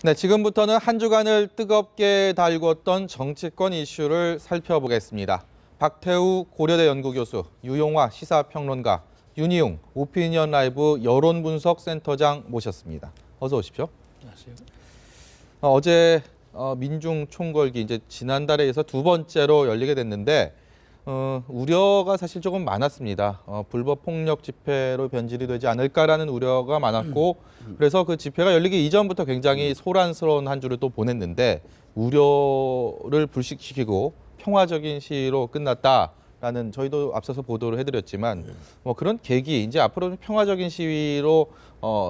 네, 지금부터는 한 주간을 뜨겁게 달궜던 정치권 이슈를 살펴보겠습니다. 박태우 고려대 연구교수, 유용화 시사평론가, 윤희웅 오피니언 라이브 여론분석센터장 모셨습니다. 어서 오십시오. 안녕하세요. 어제 민중 총궐기 이제 지난달에 이어서 두 번째로 열리게 됐는데 우려가 사실 조금 많았습니다. 불법 폭력 집회로 변질이 되지 않을까라는 우려가 많았고 그래서 그 집회가 열리기 이전부터 굉장히 소란스러운 한 주를 또 보냈는데 우려를 불식시키고 평화적인 시위로 끝났다라는 저희도 앞서서 보도를 해드렸지만 뭐 그런 계기 이제 앞으로는 평화적인 시위로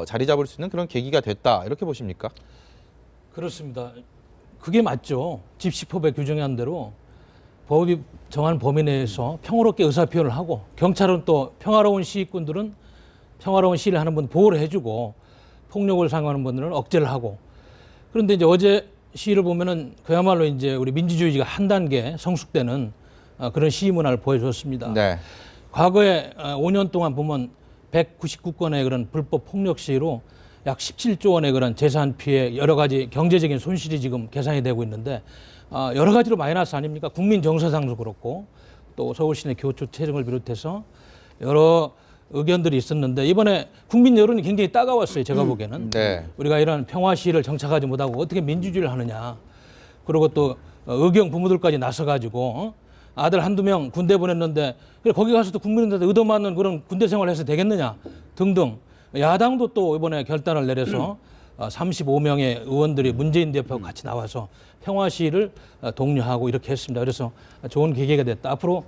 자리 잡을 수 있는 그런 계기가 됐다 이렇게 보십니까? 그렇습니다. 그게 맞죠. 집시법에 규정한 대로 법이 정한 범위 내에서 평화롭게 의사표현을 하고 경찰은 또 평화로운 시위꾼들은 평화로운 시위를 하는 분 보호를 해주고 폭력을 사용하는 분들은 억제를 하고 그런데 이제 어제 시위를 보면은 그야말로 이제 우리 민주주의가 한 단계 성숙되는 그런 시위 문화를 보여줬습니다. 네. 과거에 5년 동안 보면 199건의 그런 불법 폭력 시위로 약 17조 원의 그런 재산 피해 여러 가지 경제적인 손실이 지금 계산이 되고 있는데 여러 가지로 마이너스 아닙니까? 국민 정서상도 그렇고 또 서울시내 교토 체증을 비롯해서 여러 의견들이 있었는데 이번에 국민 여론이 굉장히 따가웠어요. 제가 보기에는. 네. 우리가 이런 평화 시위를 정착하지 못하고 어떻게 민주주의를 하느냐. 그리고 또 의경 부모들까지 나서가지고 아들 한두 명 군대 보냈는데 그래 거기 가서도 국민들한테 의도맞는 그런 군대 생활을 해서 되겠느냐 등등. 야당도 또 이번에 결단을 내려서 35명의 의원들이 문재인 대표와 같이 나와서 평화 시위를 독려하고 이렇게 했습니다. 그래서 좋은 계기가 됐다. 앞으로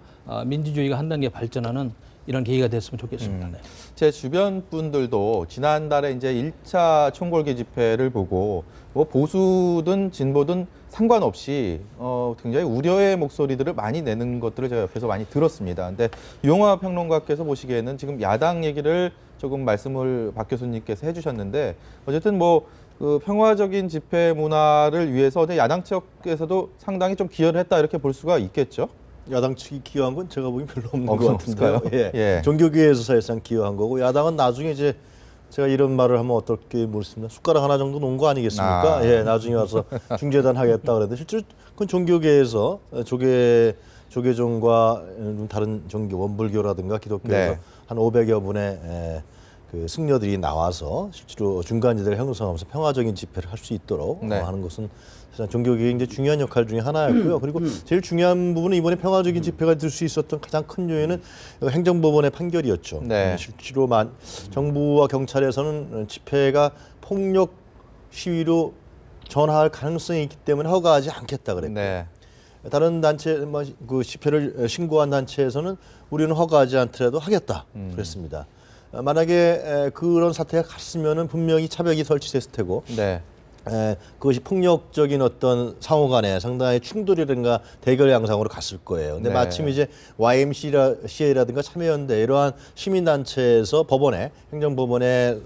민주주의가 한 단계 발전하는 이런 계기가 됐으면 좋겠습니다. 네. 제 주변 분들도 지난달에 이제 1차 총궐기 집회를 보고 뭐 보수든 진보든 상관없이 굉장히 우려의 목소리들을 많이 내는 것들을 제가 옆에서 많이 들었습니다. 근데 유용화 평론가께서 보시기에는 지금 야당 얘기를 조금 말씀을 박 교수님께서 해주셨는데 어쨌든 뭐 그 평화적인 집회 문화를 위해서 야당 측에서도 상당히 좀 기여를 했다 이렇게 볼 수가 있겠죠? 야당 측이 기여한 건 제가 보기엔 별로 없는 없을까요? 것 같은데요. 예. 예. 종교계에서 사실상 기여한 거고 야당은 나중에 이제 제가 이런 말을 하면 어떨게 모르겠습니다. 숟가락 하나 정도 놓은 거 아니겠습니까? 예, 나중에 와서 중재단 하겠다 그랬는데 실제로 그건 종교계에서 조계종과 다른 종교 원불교라든가 기독교에서 네. 한 500여 분의 그 승려들이 나와서 실제로 중간지대를 형성하면서 평화적인 집회를 할 수 있도록 네. 하는 것은 사실 종교계의 이제 중요한 역할 중에 하나였고요. 그리고 제일 중요한 부분은 이번에 평화적인 집회가 될 수 있었던 가장 큰 요인은 행정법원의 판결이었죠. 네. 실제로 정부와 경찰에서는 집회가 폭력 시위로 전환할 가능성이 있기 때문에 허가하지 않겠다 그랬고 네. 다른 단체 그 집회를 신고한 단체에서는 우리는 허가하지 않더라도 하겠다 그랬습니다. 만약에 그런 사태가 갔으면은 분명히 차벽이 설치됐을 테고 네. 그것이 폭력적인 어떤 상호 간에 상당히 충돌이라든가 대결 양상으로 갔을 거예요. 근데 네. 마침 이제 YMCA라든가 참여연대 이러한 시민단체에서 행정법원에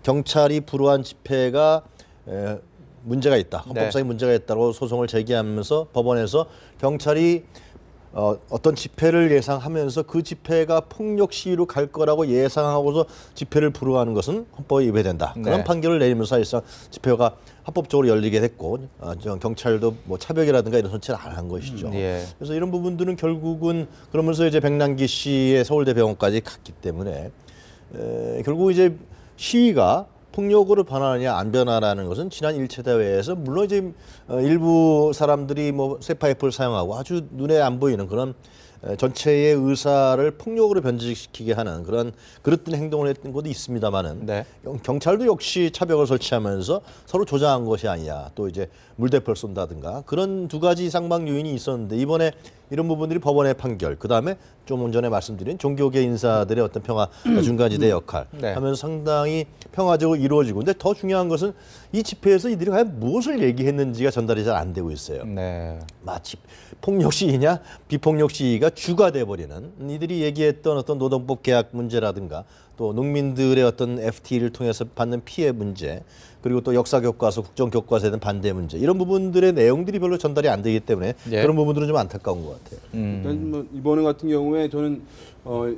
경찰이 불허한 집회가 문제가 있다. 헌법상의 문제가 있다고 소송을 제기하면서 법원에서 경찰이 어떤 집회를 예상하면서 그 집회가 폭력 시위로 갈 거라고 예상하고서 집회를 불허하는 것은 헌법에 위배된다. 네. 그런 판결을 내리면서 사실상 집회가 합법적으로 열리게 됐고 경찰도 뭐 차벽이라든가 이런 선치를 안 한 것이죠. 예. 그래서 이런 부분들은 결국은 그러면서 이제 백남기 씨의 서울대병원까지 갔기 때문에 결국 이제 시위가 폭력으로 변하느냐 안 변하라는 것은 지난 1차 대회에서 물론 이제 일부 사람들이 뭐 쇠파이프를 사용하고 아주 눈에 안 보이는 그런 전체의 의사를 폭력으로 변질시키게 하는 그런 그릇된 행동을 했던 것도 있습니다만은 네. 경찰도 역시 차벽을 설치하면서 서로 조장한 것이 아니냐 또 이제 물대포를 쏜다든가 그런 두 가지 쌍방 요인이 있었는데 이번에 이런 부분들이 법원의 판결 그다음에 좀 전에 말씀드린 종교계 인사들의 어떤 평화 중간지대 역할 네. 하면서 상당히 평화적으로 이루어지고 근데 더 중요한 것은 이 집회에서 이들이 과연 무엇을 얘기했는지가 전달이 잘 안 되고 있어요. 네. 마치 폭력 시위냐 비폭력 시위가 주가 돼버리는 이들이 얘기했던 어떤 노동법 계약 문제라든가 또 농민들의 어떤 FTA를 통해서 받는 피해 문제, 그리고 또 역사 교과서, 국정 교과서에 대한 반대 문제, 이런 부분들의 내용들이 별로 전달이 안 되기 때문에 예. 그런 부분들은 좀 안타까운 것 같아요. 일단 뭐 이번에 같은 경우에 저는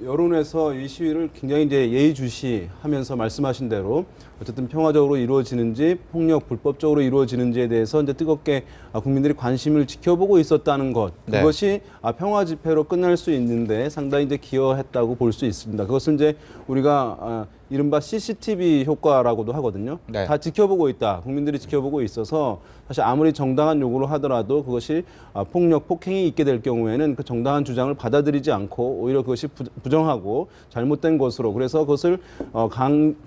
여론에서 이 시위를 굉장히 이제 예의주시하면서 말씀하신 대로 어쨌든 평화적으로 이루어지는지 폭력 불법적으로 이루어지는지에 대해서 이제 뜨겁게 국민들이 관심을 지켜보고 있었다는 것, 네. 그것이 평화 집회로 끝날 수 있는데 상당히 이제 기여했다고 볼 수 있습니다. 그것은 이제 우리가 이른바 CCTV 효과라고도 하거든요. 네. 다 지켜보고 있다. 국민들이 지켜보고 있어서 사실 아무리 정당한 요구를 하더라도 그것이 폭력, 폭행이 있게 될 경우에는 그 정당한 주장을 받아들이지 않고 오히려 그것이 부정하고 잘못된 것으로, 그래서 그것을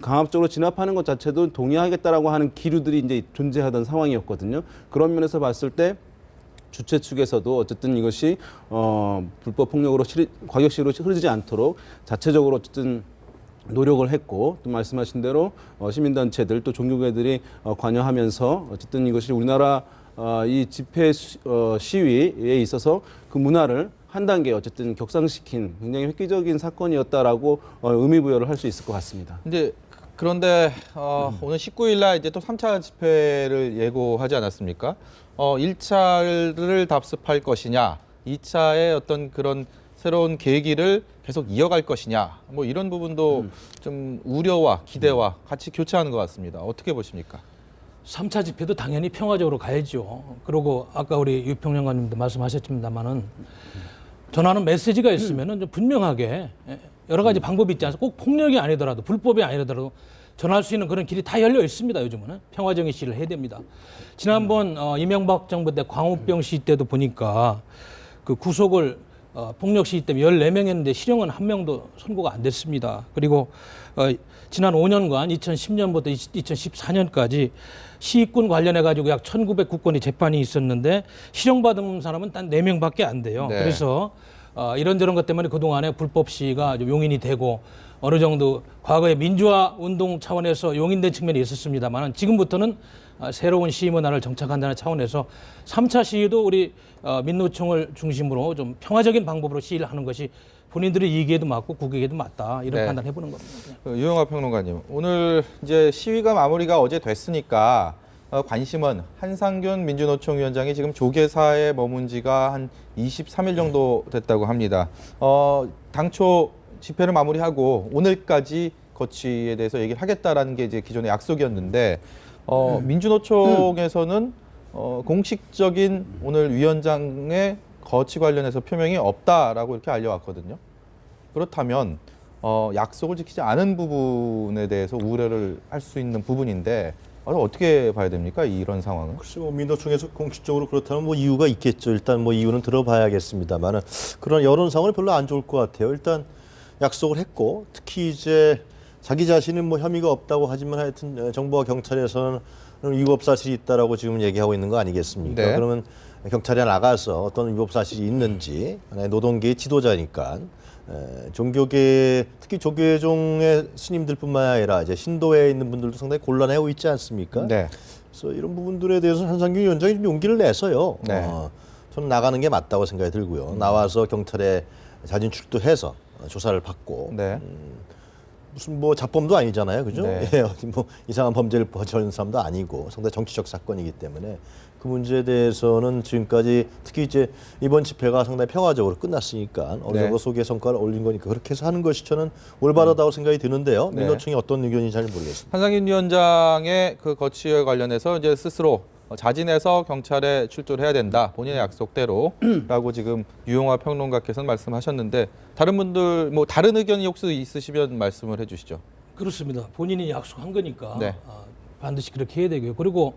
강압적으로 진압하는 것 자체도 동의하겠다라고 하는 기류들이 이제 존재하던 상황이었거든요. 그런 면에서 봤을 때 주최 측에서도 어쨌든 이것이 불법 폭력으로 과격시로 흐르지 않도록 자체적으로 어쨌든 노력을 했고, 또 말씀하신 대로 시민단체들 또 종교계들이 관여하면서 어쨌든 이것이 우리나라 이 집회 시위에 있어서 그 문화를 한 단계 어쨌든 격상시킨 굉장히 획기적인 사건이었다라고 의미 부여를 할 수 있을 것 같습니다. 근데 그런데 오늘 19일 날 이제 또 3차 집회를 예고하지 않았습니까? 1차를 답습할 것이냐, 2차의 어떤 그런 새로운 계기를 계속 이어갈 것이냐, 뭐 이런 부분도 좀 우려와 기대와 같이 교차하는 것 같습니다. 어떻게 보십니까? 3차 집회도 당연히 평화적으로 가야죠. 그리고 아까 우리 유평론가님도 말씀하셨습니다만은 전하는 메시지가 있으면은 좀 분명하게 여러 가지 방법이 있지 않습니까? 꼭 폭력이 아니더라도 불법이 아니더라도 전할 수 있는 그런 길이 다 열려 있습니다. 요즘은 평화적인 시위를 해야 됩니다. 지난번 이명박 정부 때 광우병 시위 때도 보니까 그 구속을 폭력 시위 때문에 14명 했는데 실형은 1명도 선고가 안 됐습니다. 그리고 지난 5년간 2010년부터 2014년까지 시위꾼 관련해 가지고 약 1909건의 재판이 있었는데 실형받은 사람은 단 4명밖에 안 돼요. 네. 그래서 이런저런 것 때문에 그동안에 불법 시위가 좀 용인이 되고 어느 정도 과거에 민주화 운동 차원에서 용인된 측면이 있었습니다만 지금부터는 새로운 시위 문화를 정착한다는 차원에서 3차 시위도 우리 민노총을 중심으로 좀 평화적인 방법으로 시위를 하는 것이 본인들의 이익에도 맞고 국익에도 맞다, 이런 네. 판단을 해보는 겁니다. 유영하 평론가님, 오늘 이제 시위가 마무리가 어제 됐으니까 관심은 한상균 민주노총 위원장이 지금 조계사에 머문 지가 한 23일 정도 됐다고 합니다. 당초 집회를 마무리하고 오늘까지 거취에 대해서 얘기를 하겠다라는 게 이제 기존의 약속이었는데 민주노총에서는 공식적인 오늘 위원장의 거취 관련해서 표명이 없다라고 이렇게 알려왔거든요. 그렇다면 약속을 지키지 않은 부분에 대해서 우려를 할 수 있는 부분인데 어떻게 봐야 됩니까? 이런 상황은? 글쎄, 민노총에서 공식적으로 그렇다면 뭐 이유가 있겠죠. 일단 뭐 이유는 들어봐야겠습니다만은 그런 여론상은 별로 안 좋을 것 같아요. 일단 약속을 했고, 특히 이제 자기 자신은 뭐 혐의가 없다고 하지만 하여튼 정부와 경찰에서는 위법 사실이 있다라고 지금 얘기하고 있는 거 아니겠습니까? 네. 그러면 경찰에 나가서 어떤 위법 사실이 있는지, 노동계의 지도자니까 종교계, 특히 조계종의 스님들뿐만 아니라 이제 신도에 있는 분들도 상당히 곤란해하고 있지 않습니까? 네. 그래서 이런 부분들에 대해서 한상균 위원장이 좀 용기를 내서요. 네. 저는 나가는 게 맞다고 생각이 들고요. 나와서 경찰에 자진 출두해서 조사를 받고 네. 무슨 뭐 자범도 아니잖아요, 그죠? 네. 예, 어디 뭐 이상한 범죄를 저지른 사람도 아니고 상당히 정치적 사건이기 때문에 그 문제에 대해서는 지금까지 특히 이제 이번 집회가 상당히 평화적으로 끝났으니까 어느 정도 소개 성과를 올린 거니까 그렇게 해서 하는 것이 저는 올바르다고 생각이 드는데요. 네. 민노총이 어떤 의견인지 잘 모르겠습니다. 한상균 위원장의 그 거취에 관련해서 이제 스스로 자진해서 경찰에 출두를 해야 된다, 본인의 약속대로라고 지금 유용화 평론가께서는 말씀하셨는데 다른 분들 뭐 다른 의견이 혹시 있으시면 말씀을 해주시죠. 그렇습니다. 본인이 약속한 거니까 네. 반드시 그렇게 해야 되고요. 그리고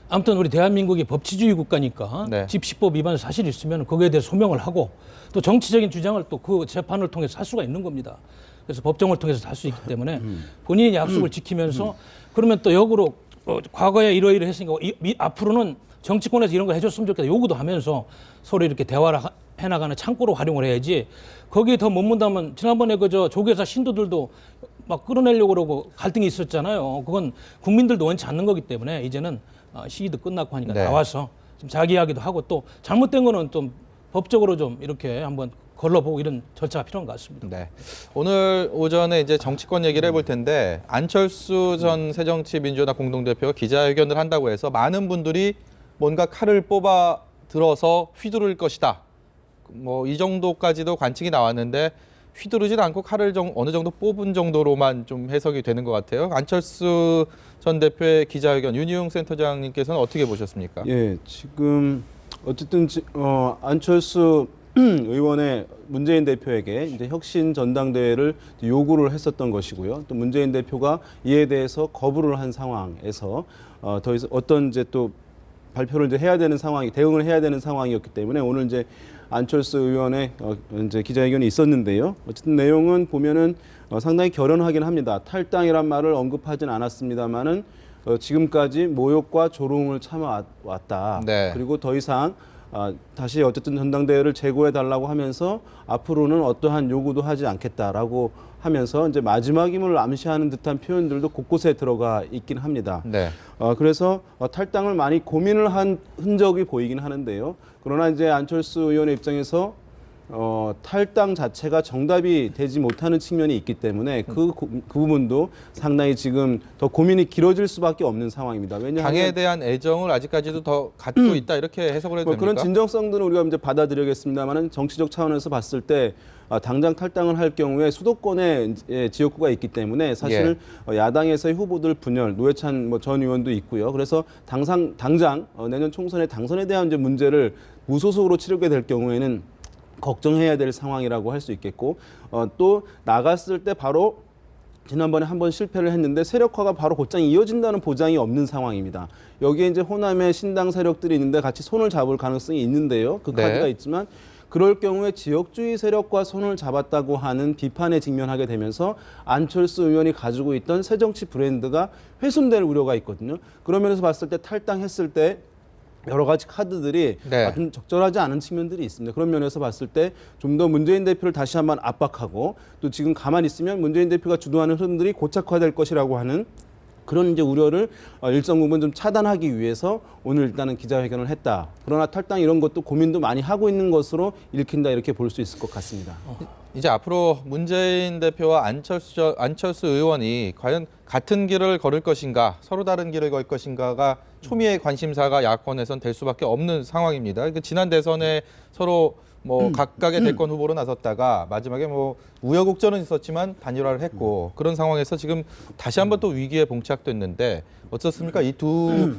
아무튼 우리 대한민국이 법치주의 국가니까 네. 집시법 위반 사실이 있으면 거기에 대해 소명을 하고 또 정치적인 주장을 또 그 재판을 통해서 할 수가 있는 겁니다. 그래서 법정을 통해서 할 수 있기 때문에 본인이 약속을 지키면서 그러면 또 역으로 과거에 이러이러했으니까 앞으로는 정치권에서 이런 걸 해줬으면 좋겠다 요구도 하면서 서로 이렇게 대화를 해나가는 창구로 활용을 해야지 거기에 더 못 문다면 지난번에 그저 조계사 신도들도 막 끌어내려고 그러고 갈등이 있었잖아요. 그건 국민들도 원치 않는 거기 때문에 이제는 시위도 끝났고 하니까 네. 나와서 좀 자기 이야기도 하고 또 잘못된 거는 좀 법적으로 좀 이렇게 한번 걸러보고 이런 절차가 필요한 것 같습니다. 네. 오늘 오전에 이제 정치권 얘기를 해볼 텐데 안철수 전 새정치민주연합 공동대표가 기자회견을 한다고 해서 많은 분들이 뭔가 칼을 뽑아 들어서 휘두를 것이다. 뭐 이 정도까지도 관측이 나왔는데 휘두르진 않고 칼을 어느 정도 뽑은 정도로만 좀 해석이 되는 것 같아요. 안철수 전 대표의 기자회견 윤희용 센터장님께서는 어떻게 보셨습니까? 예, 지금 어쨌든 안철수 의원의 문재인 대표에게 이제 혁신 전당대회를 요구를 했었던 것이고요. 또 문재인 대표가 이에 대해서 거부를 한 상황에서 더 이상 어떤 이제 또 발표를 이제 해야 되는 상황이 대응을 해야 되는 상황이었기 때문에 오늘 이제 안철수 의원의 이제 기자회견이 있었는데요. 어쨌든 내용은 보면은 상당히 결연하긴 합니다. 탈당이란 말을 언급하진 않았습니다만은 지금까지 모욕과 조롱을 참아왔다. 네. 그리고 더 이상 다시 어쨌든 전당대회를 재고해 달라고 하면서 앞으로는 어떠한 요구도 하지 않겠다라고 하면서 이제 마지막임을 암시하는 듯한 표현들도 곳곳에 들어가 있긴 합니다. 네. 그래서 탈당을 많이 고민을 한 흔적이 보이긴 하는데요. 그러나 이제 안철수 의원의 입장에서 탈당 자체가 정답이 되지 못하는 측면이 있기 때문에 그 부분도 상당히 지금 더 고민이 길어질 수밖에 없는 상황입니다. 왜냐하면 당에 대한 애정을 아직까지도 더 갖고 있다 이렇게 해석을 해도 됩니까? 그런 진정성들은 우리가 이제 받아들여야겠습니다만은 정치적 차원에서 봤을 때 당장 탈당을 할 경우에 수도권에 지역구가 있기 때문에 사실 야당에서의 후보들 분열, 노회찬 전 의원도 있고요. 그래서 당장 내년 총선의 당선에 대한 이제 문제를 무소속으로 치르게 될 경우에는 걱정해야 될 상황이라고 할 수 있겠고 또 나갔을 때 바로 지난번에 한번 실패를 했는데 세력화가 바로 곧장 이어진다는 보장이 없는 상황입니다. 여기에 이제 호남의 신당 세력들이 있는데 같이 손을 잡을 가능성이 있는데요. 그 네. 카드가 있지만 그럴 경우에 지역주의 세력과 손을 잡았다고 하는 비판에 직면하게 되면서 안철수 의원이 가지고 있던 새정치 브랜드가 훼손될 우려가 있거든요. 그런 면에서 봤을 때 탈당했을 때 여러 가지 카드들이 네. 좀 적절하지 않은 측면들이 있습니다. 그런 면에서 봤을 때 좀 더 문재인 대표를 다시 한번 압박하고 또 지금 가만히 있으면 문재인 대표가 주도하는 흐름들이 고착화될 것이라고 하는 그런 이제 우려를 일정 부분 좀 차단하기 위해서 오늘 일단은 기자회견을 했다. 그러나 탈당 이런 것도 고민도 많이 하고 있는 것으로 읽힌다 이렇게 볼 수 있을 것 같습니다. 이제 앞으로 문재인 대표와 안철수 의원이 과연 같은 길을 걸을 것인가, 서로 다른 길을 걸 것인가가 초미의 관심사가 야권에선 될 수밖에 없는 상황입니다. 그러니까 지난 대선에 서로 뭐 각각의 대권 후보로 나섰다가 마지막에 뭐 우여곡절은 있었지만 단일화를 했고 그런 상황에서 지금 다시 한번 또 위기에 봉착됐는데 어떻습니까? 이 두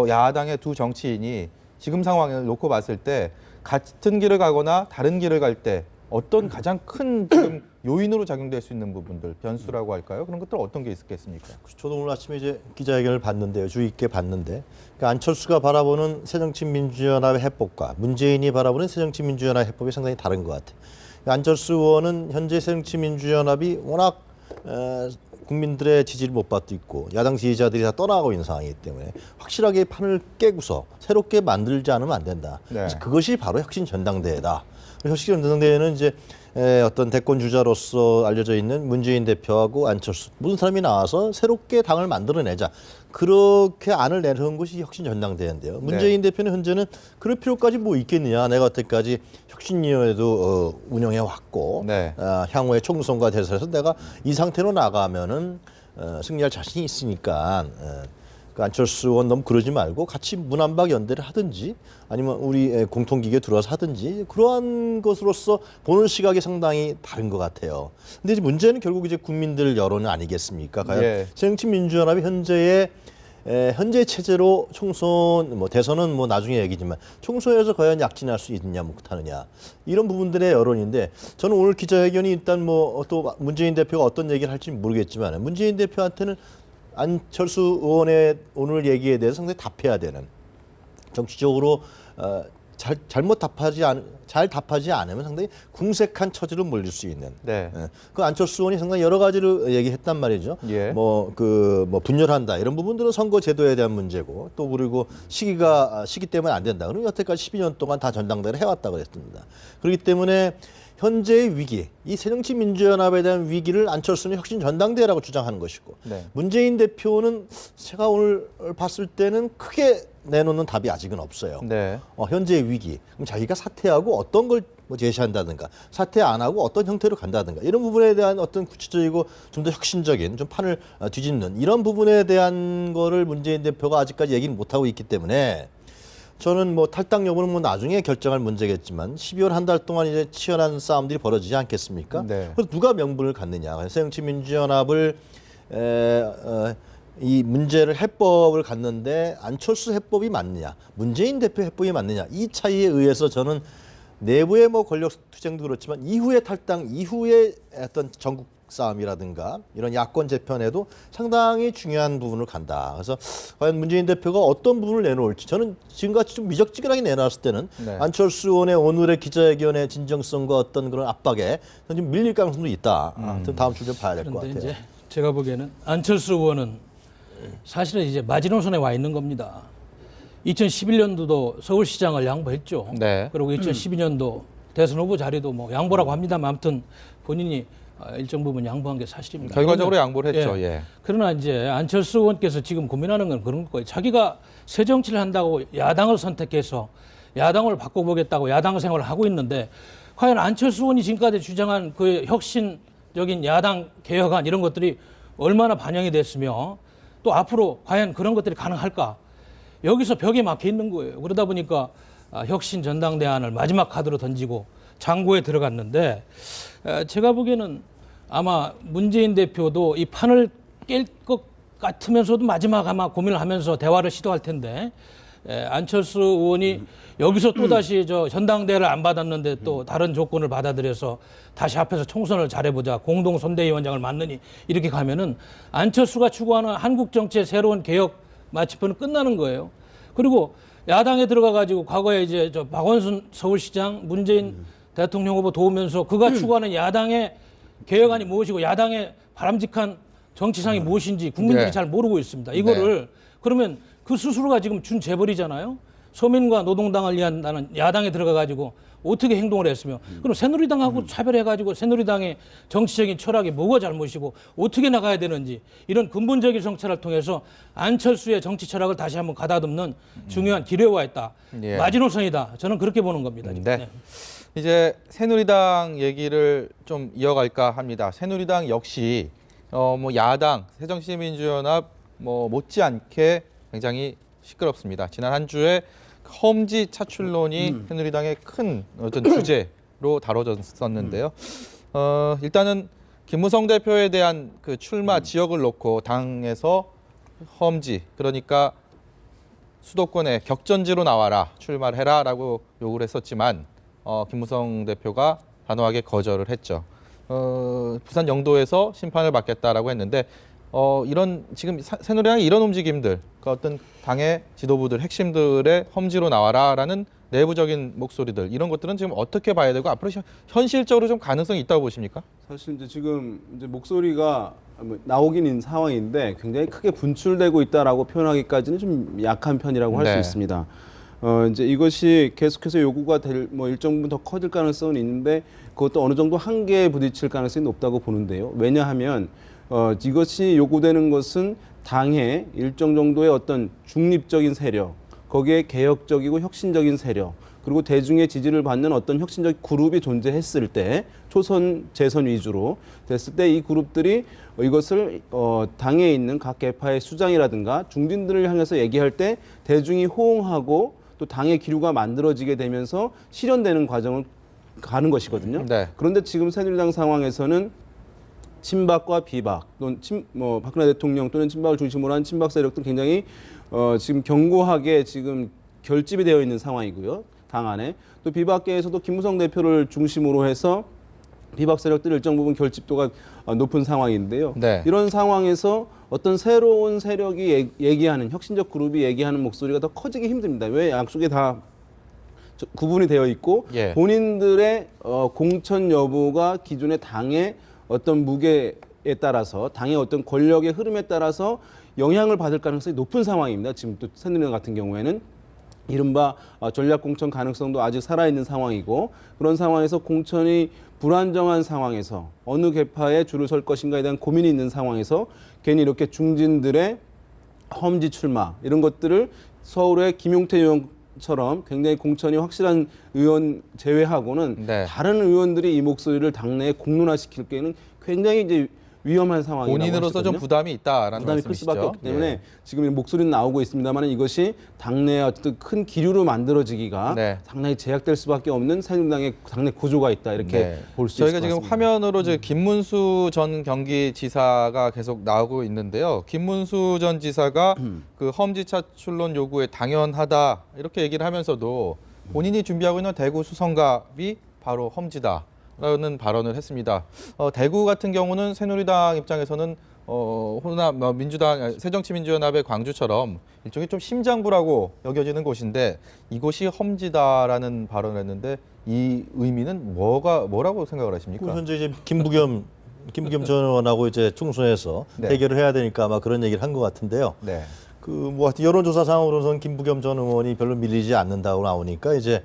야당의 두 정치인이 지금 상황을 놓고 봤을 때 같은 길을 가거나 다른 길을 갈 때 어떤 가장 큰 지금 요인으로 작용될 수 있는 부분들, 변수라고 할까요? 그런 것들 어떤 게 있겠습니까? 저도 오늘 아침에 이제 기자회견을 봤는데요. 주의 있게 봤는데 그러니까 안철수가 바라보는 새정치민주연합의 해법과 문재인이 바라보는 새정치민주연합의 해법이 상당히 다른 것 같아요. 그러니까 안철수 의원은 현재 새정치민주연합이 워낙 국민들의 지지를 못 받고 있고 야당 지지자들이 다 떠나가고 있는 상황이기 때문에 확실하게 판을 깨고서 새롭게 만들지 않으면 안 된다. 네. 그래서 그것이 바로 혁신 전당대회다. 혁신 전당대회는 이제 어떤 대권 주자로서 알려져 있는 문재인 대표하고 안철수 모든 사람이 나와서 새롭게 당을 만들어내자. 그렇게 안을 내놓은 것이 혁신 전당대회인데요. 문재인 대표는 현재는 그럴 필요까지 뭐 있겠느냐. 내가 여태까지 혁신위원회도 운영해 왔고 네. 향후에 총선과 대선에서 내가 이 상태로 나가면은 승리할 자신이 있으니까 그 안철수 의원 너무 그러지 말고 같이 문안박 연대를 하든지 아니면 우리 공통기계에 들어와서 하든지 그러한 것으로서 보는 시각이 상당히 다른 것 같아요. 근데 이제 문제는 결국 이제 국민들 여론 아니겠습니까? 과연 새정치민주연합이 현재 체제로 총선 뭐 대선은 뭐 나중에 얘기지만 총선에서 과연 약진할 수 있느냐 못하느냐 이런 부분들의 여론인데 저는 오늘 기자회견이 일단 뭐 또 문재인 대표가 어떤 얘기를 할지 모르겠지만 문재인 대표한테는 안철수 의원의 오늘 얘기에 대해서 상당히 답해야 되는 정치적으로 잘 답하지 않으면 상당히 궁색한 처지로 몰릴 수 있는. 네. 그 안철수 의원이 상당히 여러 가지를 얘기했단 말이죠. 예. 뭐 분열한다 이런 부분들은 선거 제도에 대한 문제고 또 그리고 시기 때문에 안 된다. 그럼 여태까지 12년 동안 다 전당대회를 해왔다고 그랬습니다. 그렇기 때문에 현재의 위기, 이 새정치민주연합에 대한 위기를 안철수는 혁신 전당대회라고 주장하는 것이고 네. 문재인 대표는 제가 오늘 봤을 때는 크게 내놓는 답이 아직은 없어요. 네. 현재의 위기, 그럼 자기가 사퇴하고 어떤 걸 뭐 제시한다든가 사퇴 안 하고 어떤 형태로 간다든가 이런 부분에 대한 어떤 구체적이고 좀 더 혁신적인 좀 판을 뒤집는 이런 부분에 대한 거를 문재인 대표가 아직까지 얘기는 못하고 있기 때문에 저는 뭐 탈당 여부는 뭐 나중에 결정할 문제겠지만 12월 한 달 동안 이제 치열한 싸움들이 벌어지지 않겠습니까? 네. 그래서 누가 명분을 갖느냐? 새정치민주연합을 이 문제를 해법을 갖는데 안철수 해법이 맞느냐, 문재인 대표 해법이 맞느냐 이 차이에 의해서 저는 내부의 뭐 권력 투쟁도 그렇지만 이후의 탈당 이후의 어떤 전국 싸움이라든가 이런 야권 재편에도 상당히 중요한 부분을 간다. 그래서 과연 문재인 대표가 어떤 부분을 내놓을지 저는 지금같이 좀 미적지근하게 내놨을 때는 네. 안철수 의원의 오늘의 기자회견의 진정성과 어떤 그런 압박에 좀 밀릴 가능성도 있다. 다음 주 좀 봐야 될 것 그런데 같아요. 이제 제가 보기에는 안철수 의원은 사실은 이제 마지노선에 와 있는 겁니다. 2011년도도 서울시장을 양보했죠. 네. 그리고 2012년도 대선 후보 자리도 뭐 양보라고 합니다만 아무튼 본인이 일정 부분 양보한 게 사실입니다. 결과적으로 그런데, 양보를 했죠. 예. 그러나 이제 안철수 의원께서 지금 고민하는 건 그런 거예요. 자기가 새 정치를 한다고 야당을 선택해서 야당을 바꿔보겠다고 야당 생활을 하고 있는데 과연 안철수 의원이 지금까지 주장한 그 혁신적인 야당 개혁안 이런 것들이 얼마나 반영이 됐으며 또 앞으로 과연 그런 것들이 가능할까? 여기서 벽에 막혀 있는 거예요. 그러다 보니까 혁신 전당대안을 마지막 카드로 던지고 장고에 들어갔는데 제가 보기에는 아마 문재인 대표도 이 판을 깰 것 같으면서도 마지막 아마 고민을 하면서 대화를 시도할 텐데 안철수 의원이 여기서 또다시 저 전당대회를 안 받았는데 또 다른 조건을 받아들여서 다시 앞에서 총선을 잘해보자 공동 선대위원장을 맡느니 이렇게 가면은 안철수가 추구하는 한국 정치의 새로운 개혁 마치표는 끝나는 거예요. 그리고 야당에 들어가 가지고 과거에 이제 저 박원순 서울시장 문재인 대통령 후보 도우면서 그가 추구하는 야당의 개혁안이 무엇이고 야당의 바람직한 정치상이 무엇인지 국민들이 네. 잘 모르고 있습니다. 이거를 그러면 그 스스로가 지금 준 재벌이잖아요. 서민과 노동당을 위한 나는 야당에 들어가 가지고 어떻게 행동을 했으며 그럼 새누리당하고 차별해 가지고 새누리당의 정치적인 철학이 뭐가 잘못이고 어떻게 나가야 되는지 이런 근본적인 성찰을 통해서 안철수의 정치 철학을 다시 한번 가다듬는 중요한 기회에 와 있다. 예. 마지노선이다. 저는 그렇게 보는 겁니다. 지금. 네. 이제 새누리당 얘기를 좀 이어갈까 합니다. 새누리당 역시 뭐 야당 새정치민주연합 뭐 못지않게 굉장히 시끄럽습니다. 지난 한 주에 험지 차출론이 새누리당의 큰 어떤 주제로 다뤄졌었는데요. 일단은 김무성 대표에 대한 그 출마 지역을 놓고 당에서 험지 그러니까 수도권에 격전지로 나와라 출마를 해라라고 요구를 했었지만 김무성 대표가 단호하게 거절을 했죠. 부산 영도에서 심판을 받겠다라고 했는데 이런 지금 새누리당의 이런 움직임들, 그러니까 어떤 당의 지도부들, 핵심들의 험지로 나와라라는 내부적인 목소리들 이런 것들은 지금 어떻게 봐야 되고 앞으로 현실적으로 좀 가능성이 있다고 보십니까? 사실 이제 지금 이제 목소리가 나오긴 있는 상황인데 굉장히 크게 분출되고 있다라고 표현하기까지는 좀 약한 편이라고 할 수 네. 있습니다. 이제 이것이 계속해서 요구가 될 뭐 일정 부분 더 커질 가능성은 있는데 그것도 어느 정도 한계에 부딪힐 가능성이 높다고 보는데요. 왜냐하면 이것이 요구되는 것은 당의 일정 정도의 어떤 중립적인 세력, 거기에 개혁적이고 혁신적인 세력, 그리고 대중의 지지를 받는 어떤 혁신적 그룹이 존재했을 때 초선, 재선 위주로 됐을 때 이 그룹들이 이것을 당에 있는 각 계파의 수장이라든가 중진들을 향해서 얘기할 때 대중이 호응하고 또 당의 기류가 만들어지게 되면서 실현되는 과정을 가는 것이거든요. 네. 그런데 지금 새누리당 상황에서는 친박과 비박 또는 박근혜 대통령 또는 친박을 중심으로 한 친박 세력도 굉장히 지금 견고하게 지금 결집이 되어 있는 상황이고요. 당 안에 또 비박계에서도 김무성 대표를 중심으로 해서 비박 세력들 일정 부분 결집도가 높은 상황인데요. 네. 이런 상황에서 어떤 새로운 세력이 얘기하는 혁신적 그룹이 얘기하는 목소리가 더 커지기 힘듭니다. 왜 양쪽에 다 구분이 되어 있고 예. 본인들의 공천 여부가 기존의 당의 어떤 무게에 따라서 당의 어떤 권력의 흐름에 따라서 영향을 받을 가능성이 높은 상황입니다. 지금 또 새누리당 같은 경우에는 이른바 전략 공천 가능성도 아직 살아있는 상황이고 그런 상황에서 공천이 불안정한 상황에서 어느 계파에 줄을 설 것인가에 대한 고민이 있는 상황에서 괜히 이렇게 중진들의 험지 출마 이런 것들을 서울의 김용태 의원처럼 굉장히 공천이 확실한 의원 제외하고는 네. 다른 의원들이 이 목소리를 당내에 공론화시킬 게는 굉장히 이제 위험한 상황이라고 본인으로서 좀 하시거든요. 부담이 있다라는 부담이 클 말씀이시죠. 수밖에 없기 때문에 예. 지금 이 목소리는 나오고 있습니다만 이것이 당내에 어쨌든 큰 기류로 만들어지기가 네. 상당히 제약될 수밖에 없는 새누리당의 당내 구조가 있다 이렇게 네. 볼 수 있을 저희가 것 지금 같습니다. 화면으로 김문수 전 경기지사가 계속 나오고 있는데요. 김문수 전 지사가 그 험지 차출론 요구에 당연하다 이렇게 얘기를 하면서도 본인이 준비하고 있는 대구 수성갑이 바로 험지다. 라는 발언을 했습니다. 대구 같은 경우는 새누리당 입장에서는 호남 민주당 새정치민주연합의 광주처럼 일종의 좀 심장부라고 여겨지는 곳인데 이곳이 험지다라는 발언을 했는데 이 의미는 뭐라고 생각을 하십니까? 그 현재 이제 김부겸 전 의원하고 이제 총선에서 네. 대결을 해야 되니까 아마 그런 얘기를 한 것 같은데요. 네. 그 뭐 하여튼 여론조사상으로는 김부겸 전 의원이 별로 밀리지 않는다고 나오니까 이제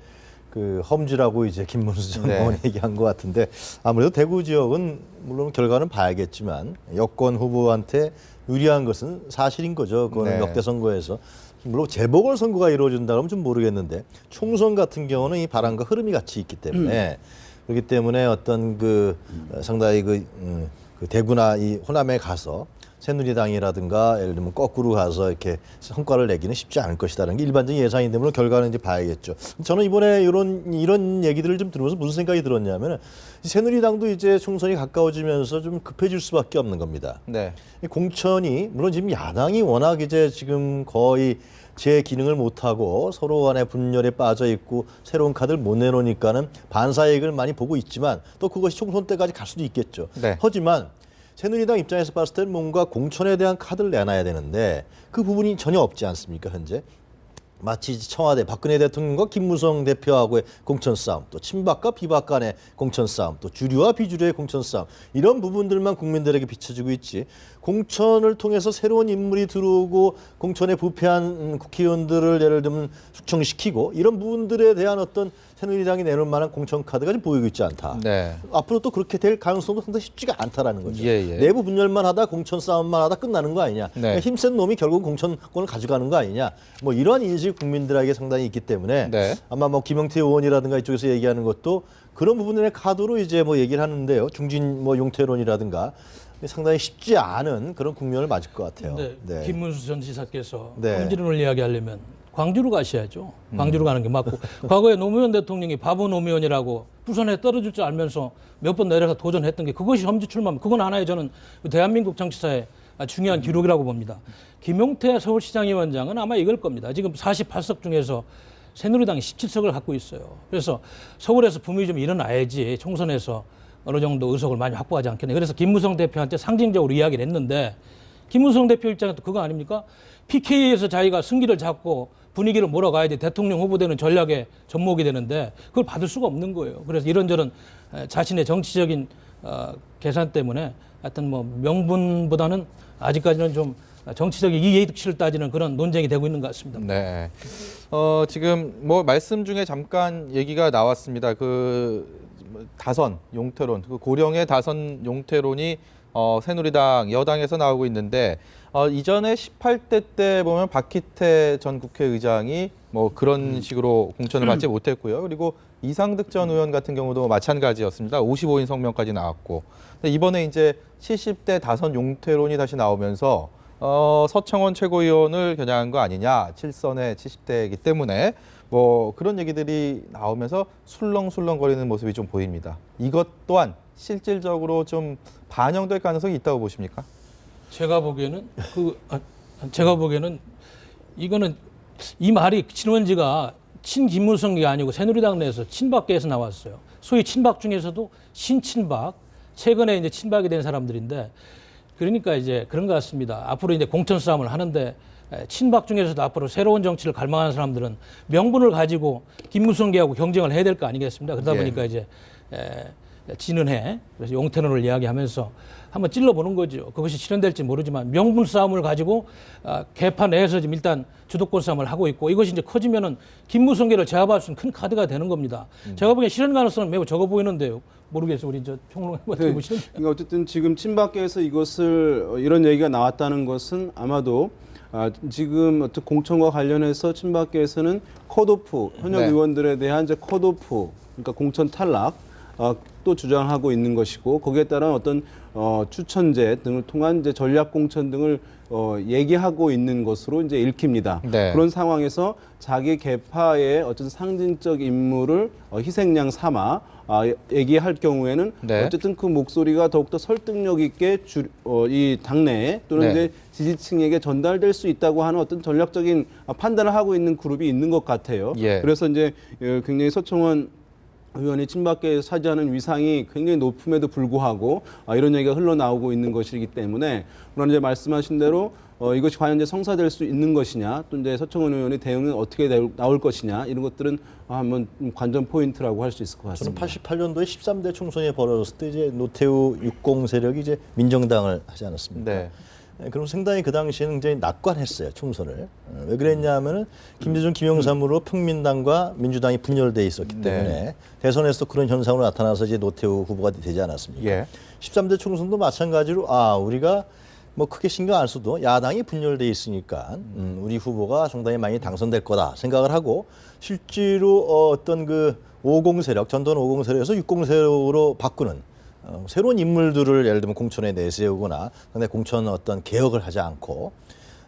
그 험지라고 이제 김문수 전 네. 의원이 얘기한 것 같은데 아무래도 대구 지역은 물론 결과는 봐야겠지만 여권 후보한테 유리한 것은 사실인 거죠. 그거는 네. 역대 선거에서 물론 재보궐선거가 이루어진다면 좀 모르겠는데 총선 같은 경우는 이 바람과 흐름이 같이 있기 때문에 그렇기 때문에 어떤 그 상당히 그 대구나 이 호남에 가서 새누리당이라든가 예를 들면 거꾸로 가서 이렇게 성과를 내기는 쉽지 않을 것이다라는 게 일반적인 예상인데 물론 결과는 이제 봐야겠죠. 저는 이번에 이런 얘기들을 좀 들으면서 무슨 생각이 들었냐면 새누리당도 이제 총선이 가까워지면서 좀 급해질 수밖에 없는 겁니다. 네. 이 공천이 물론 지금 야당이 워낙 이제 지금 거의 제 기능을 못하고 서로 간에 분열에 빠져 있고 새로운 카드를 못 내놓으니까는 반사이익을 많이 보고 있지만 또 그것이 총선 때까지 갈 수도 있겠죠. 네. 하지만 새누리당 입장에서 봤을 때는 뭔가 공천에 대한 카드를 내놔야 되는데 그 부분이 전혀 없지 않습니까 현재? 마치 청와대 박근혜 대통령과 김무성 대표하고의 공천 싸움, 또 친박과 비박 간의 공천 싸움, 또 주류와 비주류의 공천 싸움 이런 부분들만 국민들에게 비춰지고 있지 공천을 통해서 새로운 인물이 들어오고 공천에 부패한 국회의원들을 예를 들면 숙청시키고 이런 부분들에 대한 어떤 새누리당이 내놓을 만한 공천 카드가 지금 보이고 있지 않다. 네. 앞으로 또 그렇게 될 가능성도 상당히 쉽지가 않다라는 거죠. 예, 예. 내부 분열만 하다 공천 싸움만 하다 끝나는 거 아니냐. 네. 그러니까 힘센 놈이 결국 공천권을 가져가는 거 아니냐. 뭐 이러한 인식이 국민들에게 상당히 있기 때문에 네. 아마 뭐 김영태 의원이라든가 이쪽에서 얘기하는 것도 그런 부분의 카드로 이제 뭐 얘기를 하는데요. 중진 뭐 용태론이라든가 상당히 쉽지 않은 그런 국면을 맞을 것 같아요. 네. 김문수 전 지사께서 네. 험지론을 이야기하려면 광주로 가셔야죠. 광주로 가는 게 맞고 과거에 노무현 대통령이 바보 노무현이라고 부산에 떨어질 줄 알면서 몇 번 내려가 도전했던 게 그것이 험지 출마입니다. 그건 하나의 저는 대한민국 정치사의 중요한 기록이라고 봅니다. 김용태 서울시장위원장은 아마 이걸 겁니다. 지금 48석 중에서 새누리당이 17석을 갖고 있어요. 그래서 서울에서 붐이 좀 일어나야지 총선에서 어느 정도 의석을 많이 확보하지 않겠네. 그래서 김무성 대표한테 상징적으로 이야기를 했는데 김무성 대표 입장에서 그거 아닙니까? PK에서 자기가 승기를 잡고 분위기를 몰아가야 돼. 대통령 후보되는 전략의 접목이 되는데 그걸 받을 수가 없는 거예요. 그래서 이런저런 자신의 정치적인 계산 때문에 하여튼 뭐 명분보다는 아직까지는 좀 정치적인 이익치를 따지는 그런 논쟁이 되고 있는 것 같습니다. 네. 지금 뭐 말씀 중에 잠깐 얘기가 나왔습니다. 그 다선 용태론, 그 고령의 다선 용태론이 새누리당 여당에서 나오고 있는데 이전에 18대 때 보면 박희태 전 국회의장이 뭐 그런 식으로 공천을 받지 못했고요. 그리고 이상득 전 의원 같은 경우도 마찬가지였습니다. 55인 성명까지 나왔고. 근데 이번에 이제 70대 다선 용태론이 다시 나오면서 서청원 최고위원을 겨냥한 거 아니냐. 7선의 70대이기 때문에 뭐 그런 얘기들이 나오면서 술렁술렁거리는 모습이 좀 보입니다. 이것 또한 실질적으로 좀 반영될 가능성이 있다고 보십니까? 제가 보기에는 이거는 이 말이 친원지가 친김무성이 아니고 새누리당 내에서 친박계에서 나왔어요. 소위 친박 중에서도 신친박, 최근에 이제 친박이 된 사람들인데 그러니까 이제 그런 것 같습니다. 앞으로 이제 공천 싸움을 하는데 친박 중에서도 앞으로 새로운 정치를 갈망하는 사람들은 명분을 가지고 김무성계하고 경쟁을 해야 될 거 아니겠습니까? 그러다 보니까 이제 지는 해 그래서 용태론을 이야기하면서 한번 찔러보는 거죠. 그것이 실현될지 모르지만 명분 싸움을 가지고 개파 내에서 지금 일단 주도권 싸움을 하고 있고 이것이 이제 커지면은 김무성계를 제압할 수 있는 큰 카드가 되는 겁니다. 제가 보기엔 실현 가능성은 매우 적어 보이는데요. 모르겠어요. 우리 저 평론가 어떻게 보시는지. 그러니까 어쨌든 지금 친박계에서 이런 얘기가 나왔다는 것은 아마도 지금 어떤 공천과 관련해서 친박계에서는 컷오프 현역 네. 의원들에 대한 이제 컷오프 그러니까 공천 탈락 또 주장하고 있는 것이고 거기에 따른 어떤 추천제 등을 통한 이제 전략 공천 등을 얘기하고 있는 것으로 이제 읽힙니다. 네. 그런 상황에서 자기 계파의 어떤 상징적 인물을 희생양 삼아 얘기할 경우에는 네. 어쨌든 그 목소리가 더욱더 설득력 있게 이 당내에 또는 네. 이제 지지층에게 전달될 수 있다고 하는 어떤 전략적인 판단을 하고 있는 그룹이 있는 것 같아요. 예. 그래서 이제 굉장히 서청원 의원이 친박계에 차지하는 위상이 굉장히 높음에도 불구하고 이런 얘기가 흘러나오고 있는 것이기 때문에 물론 이제 말씀하신 대로 이것이 과연 이제 성사될 수 있는 것이냐 또 이제 서청원 의원의 대응은 어떻게 나올 것이냐 이런 것들은 한번 관전 포인트라고 할 수 있을 것 저는 같습니다. 88년도에 13대 총선이 벌어졌을 때 이제 노태우 60 세력이 이제 민정당을 하지 않았습니까? 네. 그럼 상당히 그 당시에는 굉장히 낙관했어요 총선을. 왜 그랬냐면은 김대중, 김영삼으로 평민당과 민주당이 분열돼 있었기 때문에 대선에서 그런 현상으로 나타나서 이제 노태우 후보가 되지 않았습니까? 예. 13대 총선도 마찬가지로 우리가 뭐 크게 신경 안 써도 야당이 분열돼 있으니까 우리 후보가 상당히 많이 당선될 거다 생각을 하고 실제로 어떤 그 50 세력, 전두환 50 세력에서 60 세력으로 바꾸는 새로운 인물들을 예를 들면 공천에 내세우거나 상당히 공천 어떤 개혁을 하지 않고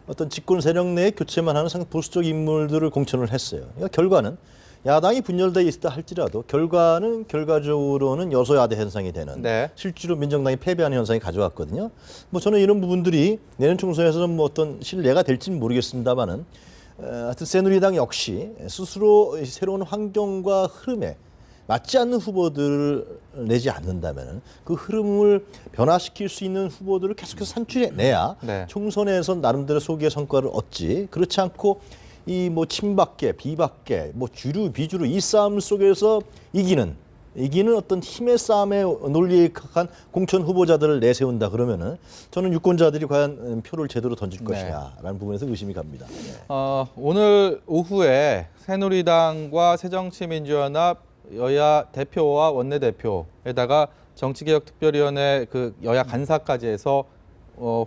어떤 집권 세력 내에 교체만 하는 상당히 보수적 인물들을 공천을 했어요. 그러니까 결과는 야당이 분열돼 있다 할지라도 결과는 결과적으로는 여소야대 현상이 되는 네. 실제로 민정당이 패배하는 현상이 가져왔거든요. 뭐 저는 이런 부분들이 내년 총선에서는 뭐 어떤 실례가 될지는 모르겠습니다만은 하여튼 새누리당 역시 스스로 새로운 환경과 흐름에 맞지 않는 후보들을 내지 않는다면 그 흐름을 변화시킬 수 있는 후보들을 계속해서 산출해내야 네. 총선에서 나름대로 소기의 성과를 얻지. 그렇지 않고 이 뭐 친박계, 비박계, 뭐 주류, 비주류 이 싸움 속에서 이기는 어떤 힘의 싸움의 논리에 극한 공천 후보자들을 내세운다 그러면은 저는 유권자들이 과연 표를 제대로 던질 것이냐라는 부분에서 의심이 갑니다. 네. 오늘 오후에 새누리당과 새정치민주연합 여야 대표와 원내대표에다가 정치개혁특별위원회 그 여야 간사까지 해서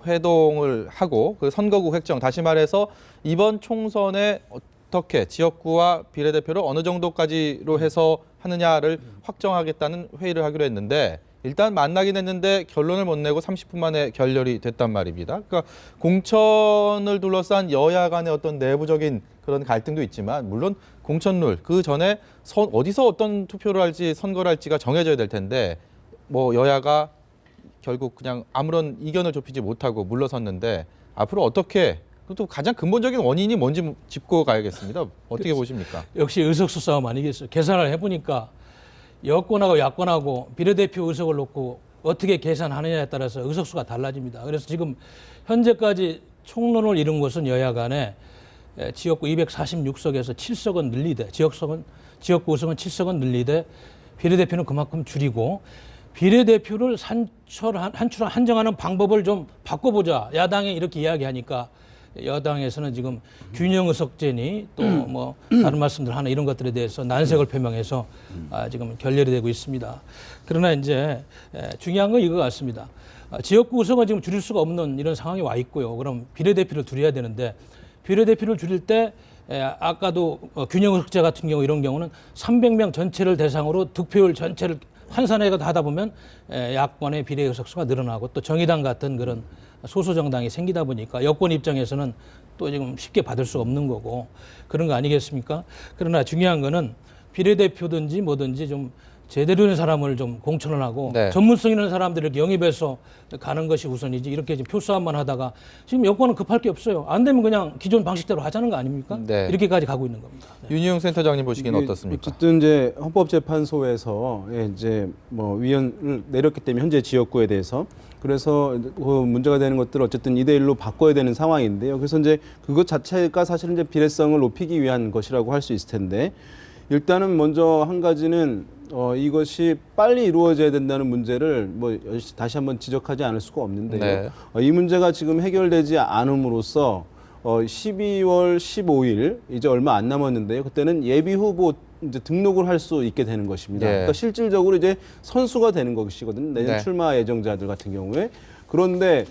회동을 하고 그 선거구 획정 다시 말해서 이번 총선에 어떻게 지역구와 비례대표를 어느 정도까지로 해서 하느냐를 확정하겠다는 회의를 하기로 했는데 일단 만나긴 했는데 결론을 못 내고 30분 만에 결렬이 됐단 말입니다. 그러니까 공천을 둘러싼 여야 간의 어떤 내부적인 그런 갈등도 있지만 물론 공천룰 그 전에 어디서 어떤 투표를 할지 선거를 할지가 정해져야 될 텐데 뭐 여야가 결국 그냥 아무런 이견을 좁히지 못하고 물러섰는데 앞으로 어떻게 또 가장 근본적인 원인이 뭔지 짚고 가야겠습니다. 어떻게 보십니까? 역시 의석수 싸움 아니겠어요. 계산을 해보니까 여권하고 야권하고 비례대표 의석을 놓고 어떻게 계산하느냐에 따라서 의석수가 달라집니다. 그래서 지금 현재까지 총론을 이룬 것은 여야 간에 지역구 246석에서 7석은 늘리되 지역구 의석은 7석은 늘리되 비례대표는 그만큼 줄이고 비례대표를 한정하는 방법을 좀 바꿔보자. 야당이 이렇게 이야기하니까 여당에서는 지금 균형 의석제니 또 뭐 다른 말씀들 하나 이런 것들에 대해서 난색을 표명해서 지금 결렬이 되고 있습니다. 그러나 이제 중요한 건 이거 같습니다. 지역구 의석은 지금 줄일 수가 없는 이런 상황이 와 있고요. 그럼 비례대표를 줄여야 되는데 비례대표를 줄일 때 아까도 균형 의석제 같은 경우 이런 경우는 300명 전체를 대상으로 득표율 전체를 환산해가 하다 보면 야권의 비례 의석수가 늘어나고 또 정의당 같은 그런 소수 정당이 생기다 보니까 여권 입장에서는 또 지금 쉽게 받을 수 없는 거고 그런 거 아니겠습니까? 그러나 중요한 거는 비례대표든지 뭐든지 좀 제대로 된 사람을 좀 공천을 하고 네. 전문성 있는 사람들을 영입해서 가는 것이 우선이지 이렇게 지금 표싸움만 하다가 지금 여권은 급할 게 없어요. 안 되면 그냥 기존 방식대로 하자는 거 아닙니까? 네. 이렇게까지 가고 있는 겁니다. 네. 윤희용 센터장님 보시기에는 이게 어떻습니까? 어쨌든 이제 헌법재판소에서 이제 뭐 위헌을 내렸기 때문에 현재 지역구에 대해서 그래서 그 문제가 되는 것들을 어쨌든 2대1로 바꿔야 되는 상황인데요. 그래서 이제 그것 자체가 사실은 이제 비례성을 높이기 위한 것이라고 할 수 있을 텐데 일단은 먼저 한 가지는 이것이 빨리 이루어져야 된다는 문제를 뭐 다시 한번 지적하지 않을 수가 없는데요. 네. 이 문제가 지금 해결되지 않음으로써 12월 15일 이제 얼마 안 남았는데요. 그때는 예비 후보 이제 등록을 할 수 있게 되는 것입니다. 네. 그러니까 실질적으로 이제 선수가 되는 것이거든요. 내년 네. 출마 예정자들 같은 경우에. 그런데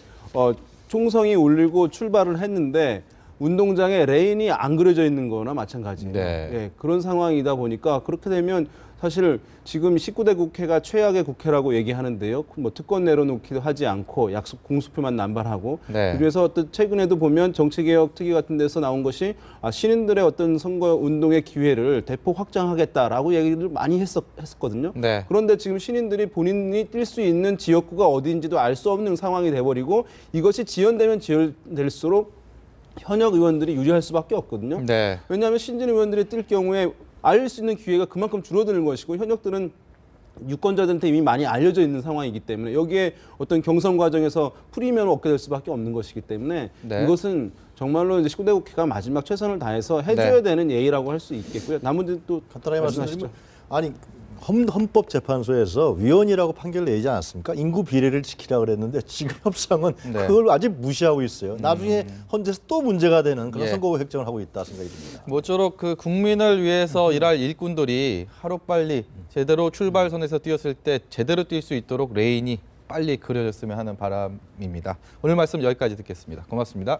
총성이 울리고 출발을 했는데 운동장에 레인이 안 그려져 있는 거나 마찬가지예요. 네. 예, 그런 상황이다 보니까 그렇게 되면 사실 지금 19대 국회가 최악의 국회라고 얘기하는데요. 뭐 특권 내려놓기도 하지 않고 약속 공수표만 남발하고 네. 그래서 어떤 최근에도 보면 정치개혁 특위 같은 데서 나온 것이 신인들의 어떤 선거 운동의 기회를 대폭 확장하겠다라고 얘기를 많이 했었거든요. 네. 그런데 지금 신인들이 본인이 뛸 수 있는 지역구가 어디인지도 알 수 없는 상황이 돼버리고 이것이 지연되면 지연될수록 현역 의원들이 유리할 수밖에 없거든요. 네. 왜냐하면 신진 의원들이 뛸 경우에 알릴 수 있는 기회가 그만큼 줄어드는 것이고 현역들은 유권자들한테 이미 많이 알려져 있는 상황이기 때문에 여기에 어떤 경선 과정에서 프리미엄을 얻게 될 수밖에 없는 것이기 때문에 네. 이것은 정말로 이제 19대 국회가 마지막 최선을 다해서 해줘야 네. 되는 예의라고 할 수 있겠고요. 나머지 또 간단하게 말씀하시죠. 말씀드리면 아니 헌법재판소에서 위헌이라고 판결 내지 않았습니까? 인구 비례를 지키라고 그랬는데 지금 협상은 네. 그걸 아직 무시하고 있어요. 나중에 헌재에서 또 문제가 되는 그런 예. 선거구 획정을 하고 있다 생각이 듭니다. 모쪼록 그 국민을 위해서 일할 일꾼들이 하루빨리 제대로 출발선에서 뛰었을 때 제대로 뛸 수 있도록 레인이 빨리 그려졌으면 하는 바람입니다. 오늘 말씀 여기까지 듣겠습니다. 고맙습니다.